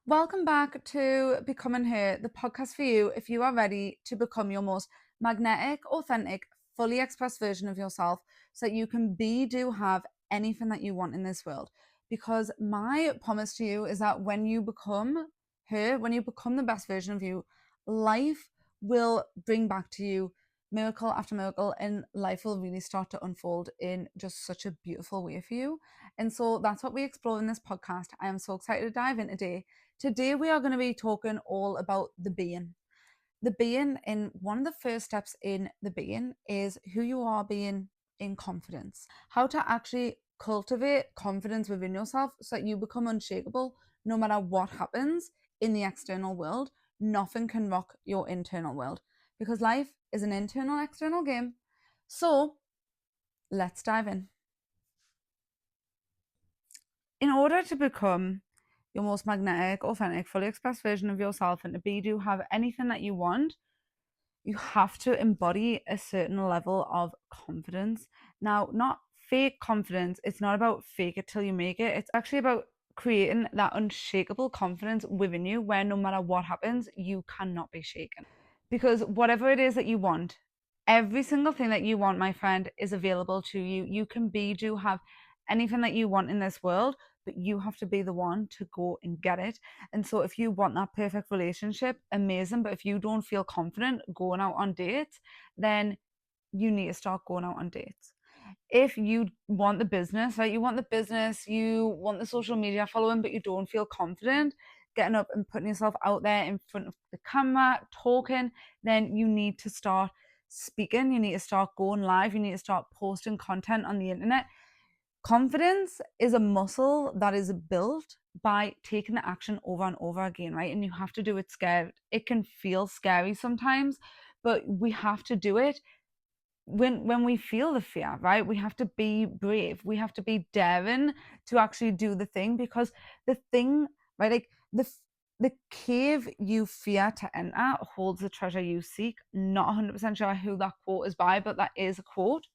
Welcome back to Becoming Her, the podcast for you if you are ready to become your most magnetic, authentic, fully expressed version of yourself so that you can be, do, have anything that you want in this world. Because my promise to you is that when you become her, when you become the best version of you, life will bring back to you miracle after miracle, and life will really start to unfold in just such a beautiful way for you. And so that's what we explore in this podcast. I am so excited to dive in today. Today, we are going to be talking all about the being. The being, and one of the first steps in the being is who you are being in confidence. How to actually cultivate confidence within yourself so that you become unshakable no matter what happens in the external world. Nothing can rock your internal world because life is an internal external game. So, let's dive in. In order to become your most magnetic, authentic, fully expressed version of yourself and to be, do, have anything that you want, you have to embody a certain level of confidence. Now, not fake confidence. It's not about fake it till you make it. It's actually about creating that unshakable confidence within you where no matter what happens, you cannot be shaken. Because whatever it is that you want, every single thing that you want, my friend, is available to you. You can be, do, have anything that you want in this world, but you have to be the one to go and get it. And so if you want that perfect relationship, amazing. But if you don't feel confident going out on dates, then you need to start going out on dates. If you want the business, right? You want the business, you want the social media following, but you don't feel confident getting up and putting yourself out there in front of the camera, talking, then you need to start speaking. You need to start going live. You need to start posting content on the internet. Confidence is a muscle that is built by taking the action over and over again, right? And you have to do it scared. It can feel scary sometimes, but we have to do it when we feel the fear, right? We have to be brave. We have to be daring to actually do the thing, because the thing, right, like the cave you fear to enter holds the treasure you seek. Not 100% sure who that quote is by, but that is a quote.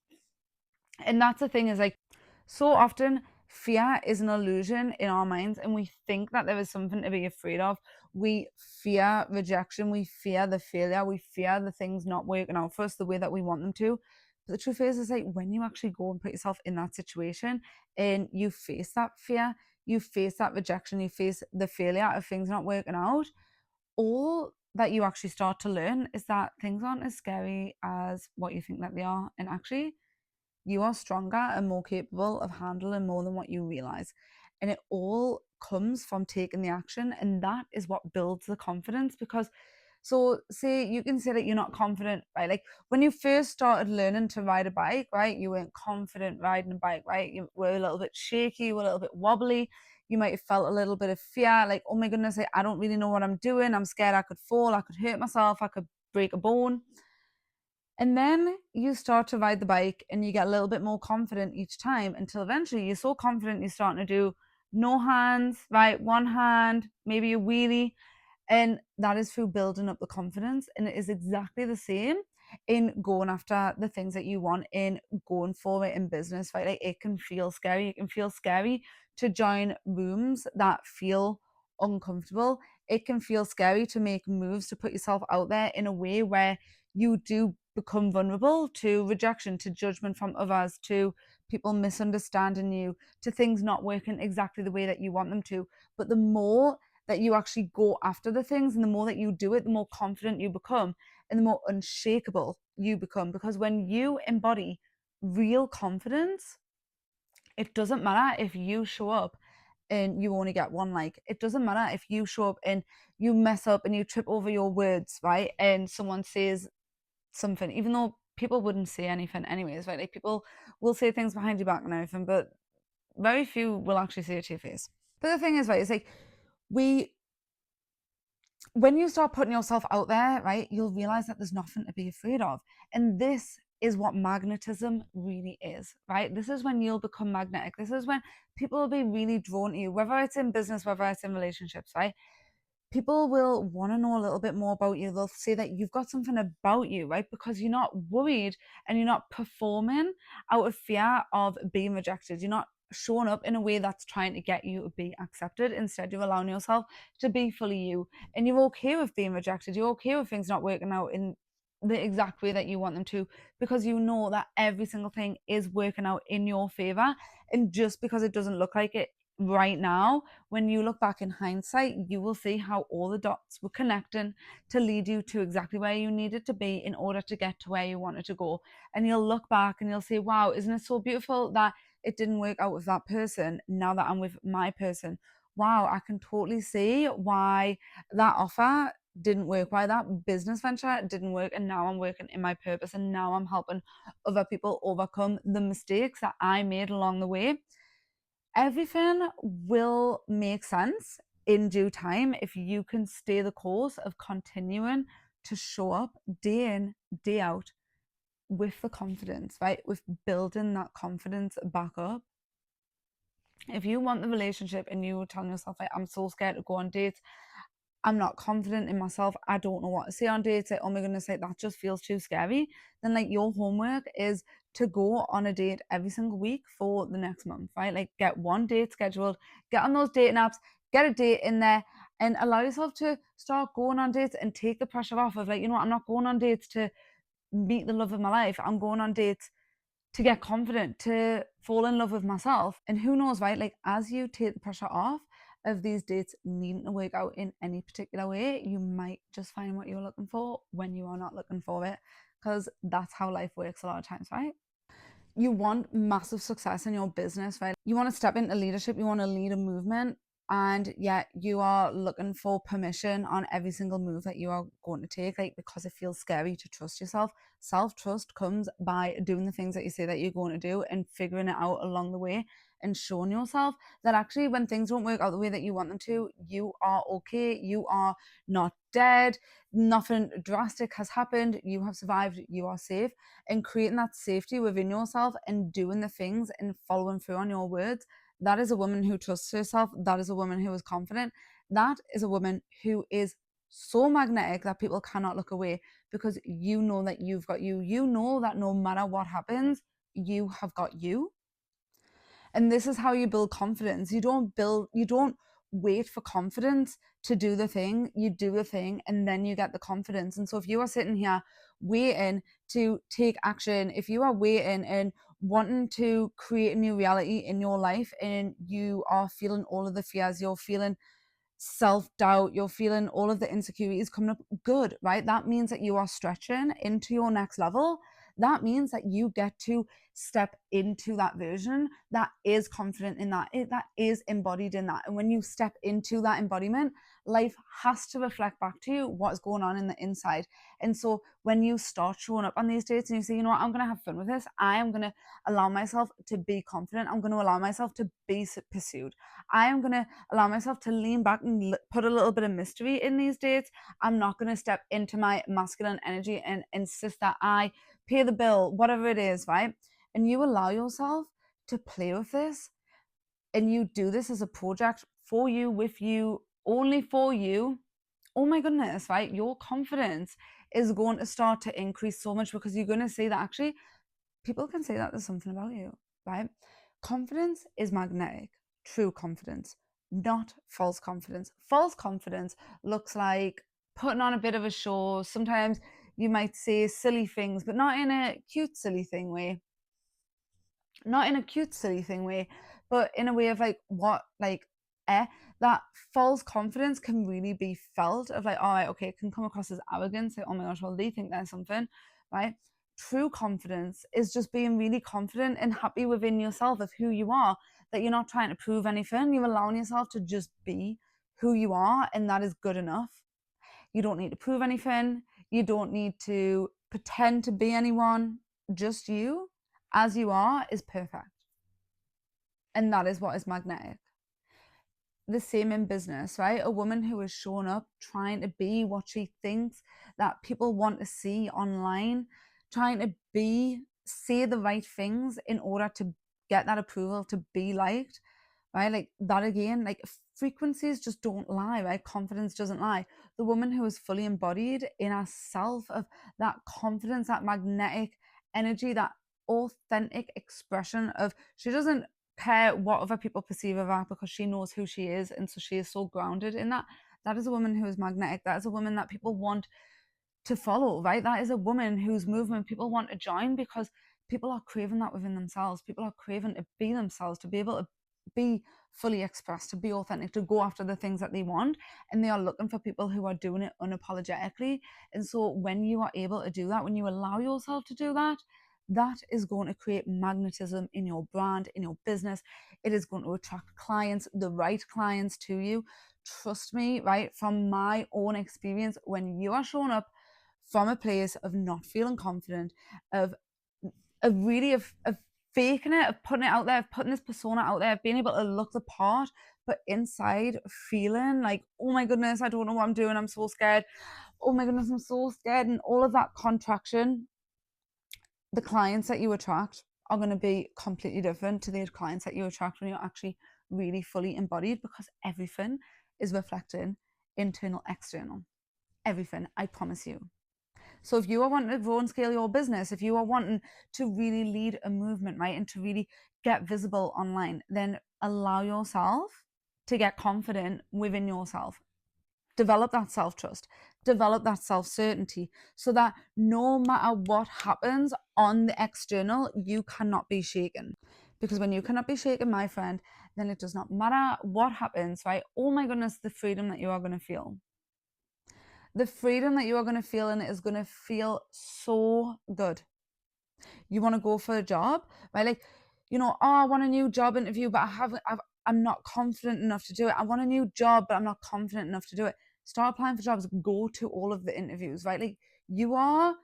And that's the thing, is like, so often fear is an illusion in our minds, and we think that there is something to be afraid of. We fear rejection, we fear the failure, we fear the things not working out for us the way that we want them to. But the truth is like, when you actually go and put yourself in that situation and you face that fear, you face that rejection, you face the failure of things not working out, all that you actually start to learn is that things aren't as scary as what you think that they are. And actually, you are stronger and more capable of handling more than what you realize. And it all comes from taking the action. And that is what builds the confidence. Because, so say you can say that you're not confident, right? Like when you first started learning to ride a bike, right? You weren't confident riding a bike, right? You were a little bit shaky, you were a little bit wobbly. You might have felt a little bit of fear, like, oh my goodness, I don't really know what I'm doing. I'm scared I could fall, I could hurt myself, I could break a bone. And then you start to ride the bike and you get a little bit more confident each time, until eventually you're so confident you're starting to do no hands, right? One hand, maybe a wheelie. And that is through building up the confidence. And it is exactly the same in going after the things that you want, in going for it in business, right? Like it can feel scary. It can feel scary to join rooms that feel uncomfortable. It can feel scary to make moves, to put yourself out there in a way where you do become vulnerable to rejection, to judgment from others, to people misunderstanding you, to things not working exactly the way that you want them to. But the more that you actually go after the things, and the more that you do it, the more confident you become and the more unshakable you become. Because when you embody real confidence, it doesn't matter if you show up and you only get one like. It doesn't matter if you show up and you mess up and you trip over your words, right? And someone says something, even though people wouldn't say anything anyways, right? Like people will say things behind your back and everything, but very few will actually say it to your face. But the thing is, right, it's like when you start putting yourself out there, right, you'll realize that there's nothing to be afraid of. And this is what magnetism really is, right? This is when you'll become magnetic. This is when people will be really drawn to you, whether it's in business, whether it's in relationships, right? People will want to know a little bit more about you. They'll say that you've got something about you, right? Because you're not worried and you're not performing out of fear of being rejected. You're not showing up in a way that's trying to get you to be accepted. Instead, you're allowing yourself to be fully you. And you're okay with being rejected. You're okay with things not working out in the exact way that you want them to, because you know that every single thing is working out in your favor. And just because it doesn't look like it right now, when you look back in hindsight, you will see how all the dots were connecting to lead you to exactly where you needed to be in order to get to where you wanted to go. And you'll look back and you'll say, wow, isn't it so beautiful that it didn't work out with that person now that I'm with my person? Wow, I can totally see why that offer didn't work, why that business venture didn't work, and now I'm working in my purpose, and now I'm helping other people overcome the mistakes that I made along the way. Everything will make sense in due time if you can stay the course of continuing to show up day in, day out with the confidence, right? With building that confidence back up. If you want the relationship and you're telling yourself, like, I'm so scared to go on dates, I'm not confident in myself, I don't know what to say on dates, like, oh my goodness, like, that just feels too scary, then like your homework is to go on a date every single week for the next month, right? Like, get one date scheduled, get on those dating apps, get a date in there, and allow yourself to start going on dates and take the pressure off of, like, you know what, I'm not going on dates to meet the love of my life. I'm going on dates to get confident, to fall in love with myself. And who knows, right? Like, as you take the pressure off of these dates needing to work out in any particular way, you might just find what you're looking for when you are not looking for it. Because that's how life works a lot of times, right? You want massive success in your business, right? You want to step into leadership, you want to lead a movement, and yet you are looking for permission on every single move that you are going to take, like, because it feels scary to trust yourself. Self-trust comes by doing the things that you say that you're going to do and figuring it out along the way, and showing yourself that actually when things don't work out the way that you want them to, you are okay, you are not dead, nothing drastic has happened, you have survived, you are safe. And creating that safety within yourself and doing the things and following through on your words, that is a woman who trusts herself. That is a woman who is confident. That is a woman who is so magnetic that people cannot look away, because you know that you've got you. You know that no matter what happens, you have got you. And this is how you build confidence. You don't wait for confidence to do the thing. You do the thing and then you get the confidence. And so if you are sitting here waiting to take action, if you are waiting and wanting to create a new reality in your life, and you are feeling all of the fears, you're feeling self-doubt, you're feeling all of the insecurities coming up, good, right? That means that you are stretching into your next level. That means that you get to step into that version that is confident in that, that is embodied in that. And when you step into that embodiment, life has to reflect back to you what's going on in the inside. And so when you start showing up on these dates and you say, you know what, I'm going to have fun with this, I am going to allow myself to be confident, I'm going to allow myself to be pursued, I am going to allow myself to lean back and put a little bit of mystery in these dates. I'm not going to step into my masculine energy and insist that I pay the bill, whatever it is, right? And you allow yourself to play with this, and you do this as a project for you, with you, only for you. Oh my goodness, right? Your confidence is going to start to increase so much, because you're going to see that actually people can say that there's something about you, right? Confidence is magnetic. True confidence, not false confidence. False confidence looks like putting on a bit of a show. Sometimes you might say silly things, but not in a cute, silly thing way. Not in a cute, silly thing way, but in a way of like, what, like, that false confidence can really be felt of like, all right, okay, it can come across as arrogance, like, oh my gosh, well, they think there's something, right? True confidence is just being really confident and happy within yourself of who you are, that you're not trying to prove anything. You're allowing yourself to just be who you are, and that is good enough. You don't need to prove anything. You don't need to pretend to be anyone. Just you as you are is perfect. And that is what is magnetic. The same in business, right? A woman who is showing up trying to be what she thinks that people want to see online, trying to say the right things in order to get that approval, to be liked, right? Like that again, like frequencies just don't lie, right? Confidence doesn't lie. The woman who is fully embodied in herself of that confidence, that magnetic energy, that authentic expression of, she doesn't care what other people perceive of her because she knows who she is. And so she is so grounded in that. That is a woman who is magnetic. That is a woman that people want to follow, right? That is a woman whose movement people want to join because people are craving that within themselves. People are craving to be themselves, to be able to be fully expressed, to be authentic, to go after the things that they want. And they are looking for people who are doing it unapologetically. And so when you are able to do that, when you allow yourself to do that, that is going to create magnetism in your brand, in your business. It is going to attract clients, the right clients to you. Trust me, right? From my own experience, when you are showing up from a place of not feeling confident, of really of faking it, of putting it out there, of putting this persona out there, of being able to look the part, but inside feeling like, oh my goodness, I don't know what I'm doing, I'm so scared. Oh my goodness, I'm so scared. And all of that contraction, the clients that you attract are going to be completely different to the clients that you attract when you're actually really fully embodied, because everything is reflecting internal, external. Everything, I promise you. So if you are wanting to grow and scale your business, if you are wanting to really lead a movement, right, and to really get visible online, then allow yourself to get confident within yourself. Develop that self-trust, develop that self-certainty, so that no matter what happens on the external, you cannot be shaken. Because when you cannot be shaken, my friend, then it does not matter what happens, right? Oh my goodness, the freedom that you are going to feel. The freedom that you are going to feel in it is going to feel so good. You want to go for a job, right? Like, oh, I want a new job interview, but I'm not confident enough to do it. I want a new job, but I'm not confident enough to do it. Start applying for jobs. Go to all of the interviews, right? Like, you are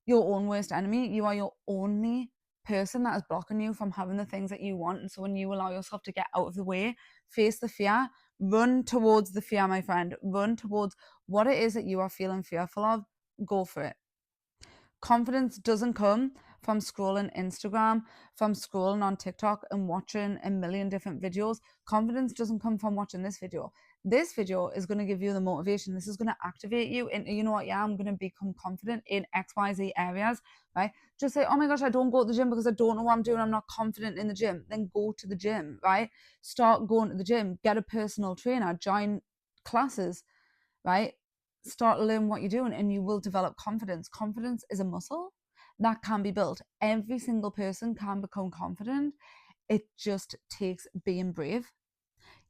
your own worst enemy. You are your only person that is blocking you from having the things that you want. And so when you allow yourself to get out of the way, face the fear, run towards the fear, my friend. Run towards what it is that you are feeling fearful of. Go for it. Confidence doesn't come from scrolling Instagram, from scrolling on TikTok and watching a million different videos. Confidence doesn't come from watching this video. This video is going to give you the motivation. This is going to activate you into, you know what, yeah, I'm going to become confident in XYZ areas, right? Just say, oh my gosh, I don't go to the gym because I don't know what I'm doing. I'm not confident in the gym. Then go to the gym, right? Start going to the gym, get a personal trainer, join classes, right? Start learning what you're doing and you will develop confidence. Confidence is a muscle that can be built. Every single person can become confident. It just takes being brave.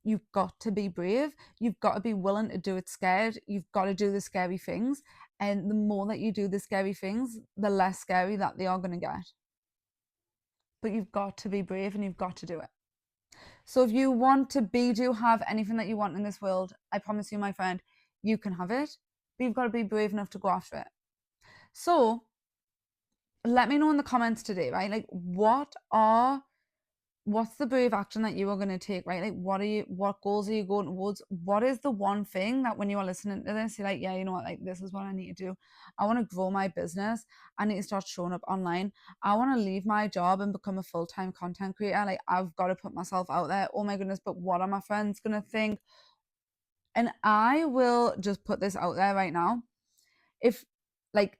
You've got to be brave. You've got to be willing to do it scared. You've got to do the scary things. And the more that you do the scary things, the less scary that they are going to get. But you've got to be brave and you've got to do it. So if you want to do have anything that you want in this world, I promise you, my friend, you can have it, but you've got to be brave enough to go after it. So let me know in the comments today, right? Like, what's the brave action that you are going to take, right? Like, what goals are you going towards? What is the one thing that when you are listening to this, you're like, yeah, you know what, like, this is what I need to do. I want to grow my business. I need to start showing up online. I want to leave my job and become a full-time content creator. Like, I've got to put myself out there. Oh my goodness, but what are my friends going to think? And I will just put this out there right now. If, like,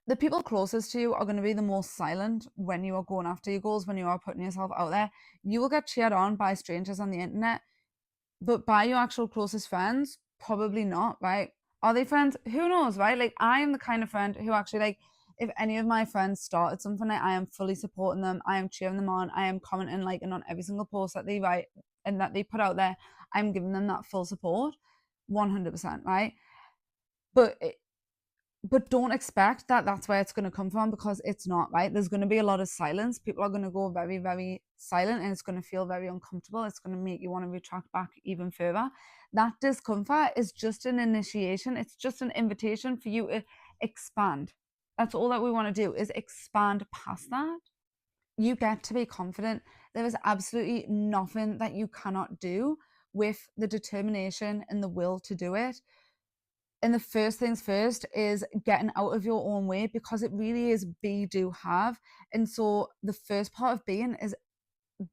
the people closest to you are going to be the most silent when you are going after your goals, when you are putting yourself out there. You will get cheered on by strangers on the internet, but by your actual closest friends, probably not, right? Are they friends? Who knows, right? Like, I am the kind of friend who actually, like, if any of my friends started something, like, I am fully supporting them. I am cheering them on. I am commenting, liking on every single post that they write and that they put out there. I'm giving them that full support, 100%, right? But don't expect that that's where it's going to come from, because it's not, right? There's going to be a lot of silence. People are going to go very, very silent, and it's going to feel very uncomfortable. It's going to make you want to retract back even further. That discomfort is just an initiation. It's just an invitation for you to expand. That's all that we want to do, is expand past that. You get to be confident. There is absolutely nothing that you cannot do with the determination and the will to do it. And the first things first is getting out of your own way, because it really is be, do, have. And so the first part of being is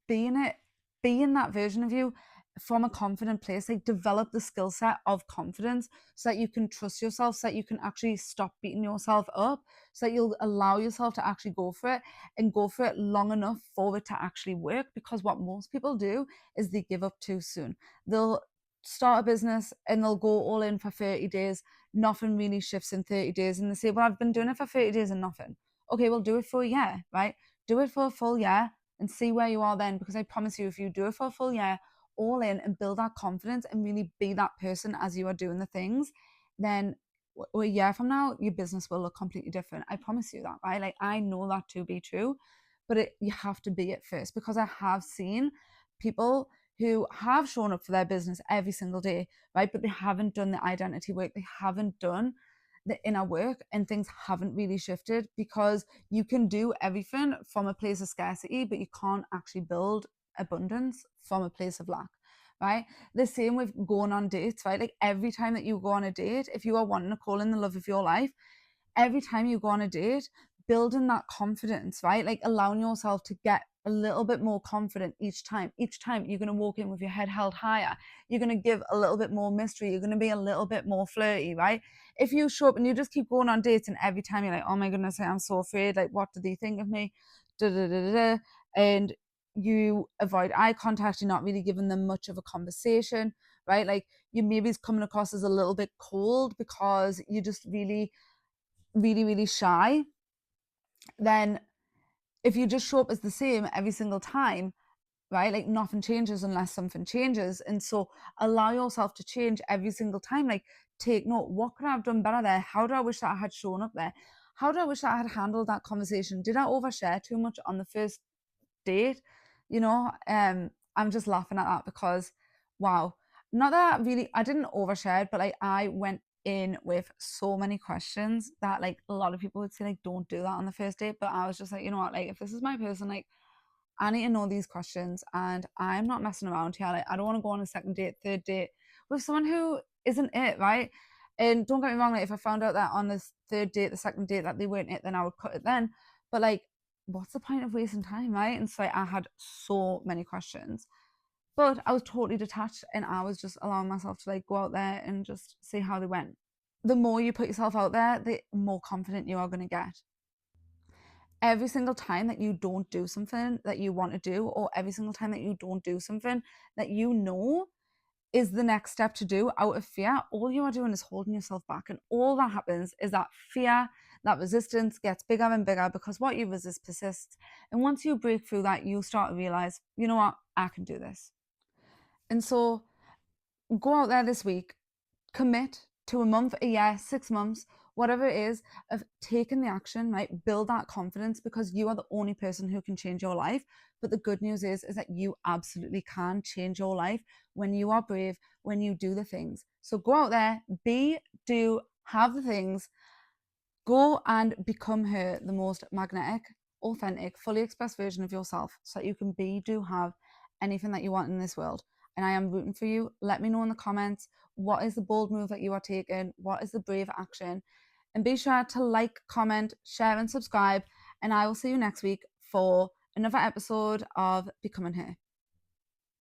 being that version of you from a confident place, like develop the skill set of confidence so that you can trust yourself, so that you can actually stop beating yourself up, so that you'll allow yourself to actually go for it and go for it long enough for it to actually work. Because what most people do is they give up too soon. They'll start a business and they'll go all in for 30 days. Nothing really shifts in 30 days. And they say, well, I've been doing it for 30 days and nothing. Okay, well, do it for a year, right? Do it for a full year and see where you are then. Because I promise you, if you do it for a full year, all in and build that confidence and really be that person as you are doing the things, then a year from now, your business will look completely different. I promise you that, right? Like, I know that to be true, but you have to be it first, because I have seen people who have shown up for their business every single day, right? But they haven't done the identity work. They haven't done the inner work, and things haven't really shifted, because you can do everything from a place of scarcity, but you can't actually build abundance from a place of lack, right? The same with going on dates, right? Like, every time that you go on a date, if you are wanting to call in the love of your life, every time you go on a date, building that confidence, right? Like, allowing yourself to get a little bit more confident each time. Each time you're going to walk in with your head held higher. You're going to give a little bit more mystery. You're going to be a little bit more flirty, right? If you show up and you just keep going on dates, and every time you're like, oh my goodness, I'm so afraid. Like, what do they think of me? Da, da, da, da, da. And you avoid eye contact. You're not really giving them much of a conversation, right? Like, you maybe is coming across as a little bit cold because you just really, really shy. Then if you just show up as the same every single time, right? Like, nothing changes unless something changes. And so allow yourself to change every single time. Like, take note, what could I have done better there? How do I wish that I had shown up there? How do I wish that I had handled that conversation? Did I overshare too much on the first date? You know, I'm just laughing at that because, wow, not that I didn't overshare, but like, I went in with so many questions that, like, a lot of people would say, like, don't do that on the first date. But I was just like, you know what, like, if this is my person, like, I need to know these questions, and I'm not messing around here. Like, I don't want to go on a second date, third date with someone who isn't it, right? And don't get me wrong, like, if I found out that on the third date, the second date, that they weren't it, then I would cut it then. But like, what's the point of wasting time, right? And so, like, I had so many questions, but I was totally detached, and I was just allowing myself to, like, go out there and just see how they went. The more you put yourself out there, the more confident you are going to get. Every single time that you don't do something that you want to do, or every single time that you don't do something that you know is the next step to do out of fear, all you are doing is holding yourself back. And all that happens is that fear, that resistance gets bigger and bigger, because what you resist persists. And once you break through that, you'll start to realize, you know what, I can do this. And so go out there this week, commit to a month, a year, 6 months, whatever it is, of taking the action, right? Build that confidence, because you are the only person who can change your life. But the good news is that you absolutely can change your life when you are brave, when you do the things. So go out there, do, have the things, go and become the most magnetic, authentic, fully expressed version of yourself, so that you can do, have anything that you want in this world. And I am rooting for you. Let me know in the comments, what is the bold move that you are taking? What is the brave action? And be sure to like, comment, share, and subscribe. And I will see you next week for another episode of Becoming Her.